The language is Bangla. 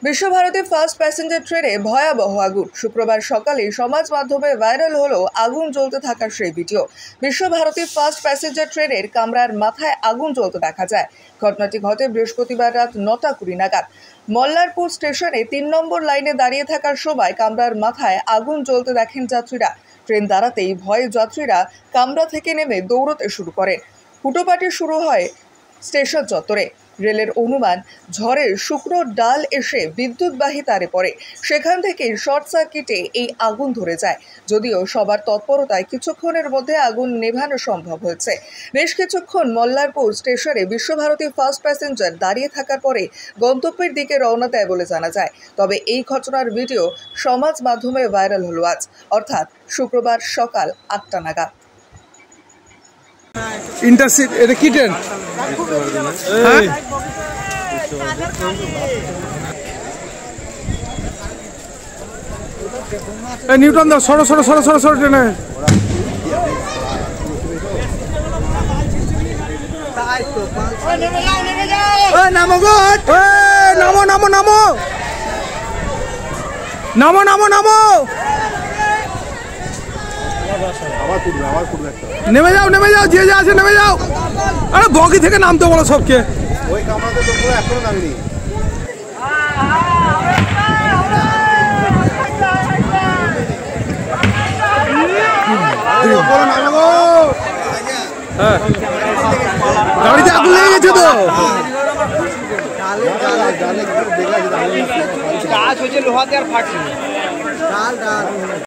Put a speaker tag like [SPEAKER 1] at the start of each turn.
[SPEAKER 1] বিশ্বভারতী ফার্স্ট প্যাসেঞ্জার ট্রেনে ভয়াবহ আগুন। শুক্রবার সকালে সমাজ মাধ্যমে ভাইরাল হলো আগুন জ্বলতে থাকার সেই ভিডিও। বিশ্বভারতী ফার্স্ট প্যাসেঞ্জার ট্রেনের কামরার মাথায় আগুন জ্বলতে দেখা যায়। ঘটনাটি ঘটে বৃহস্পতিবার রাত 9:20 নাগাদ। মল্লারপুর স্টেশনে 3 নম্বর লাইনে দাঁড়িয়ে থাকার সময় কামরার মাথায় আগুন জ্বলতে দেখেন যাত্রীরা। ট্রেন দাঁড়াতেই ভয়ে যাত্রীরা কামরা থেকে নেমে দৌড়তে শুরু করেন। হুটোপাটি শুরু হয় স্টেশন চত্বরে। রেলের অনুমান, ঝড়ের শুকনো ডাল এসে বিদ্যুৎবাহী তারে পড়ে, সেখান থেকে শর্ট সার্কিটে এই আগুন ধরে যায়। যদিও সবার তৎপরতায় কিছুক্ষণের মধ্যে আগুন নেভানো সম্ভব হয়েছে। বেশ কিছুক্ষণ মল্লারপুর স্টেশনে বিশ্বভারতী ফার্স্ট প্যাসেঞ্জার দাঁড়িয়ে থাকার পরে গন্তব্যের দিকে রওনা দেয় বলে জানা যায়। তবে এই ঘটনার ভিডিও সমাজ মাধ্যমে ভাইরাল হলো আজ, অর্থাৎ শুক্রবার সকাল 8টা নাগাদ।
[SPEAKER 2] ইন্টারসিটি এটা কি ট্রেন? নিউটন দাও, সরো সরো সরো সরো সরো ট্রেনে। নামো গো, নামো নামো নামো নামো নামো নামো, নেমে যাও নেমে যাও, যে যা আছে নেমে যাও। আরে বগি থেকে নামতে বলো সবকে। ওই কামরাতে তো পুরো এখনো নামিনি। গাড়িতে আগুন লেগে গেছে তো। গাছ হচ্ছে লোহা দিয়ে আর ফাটছে।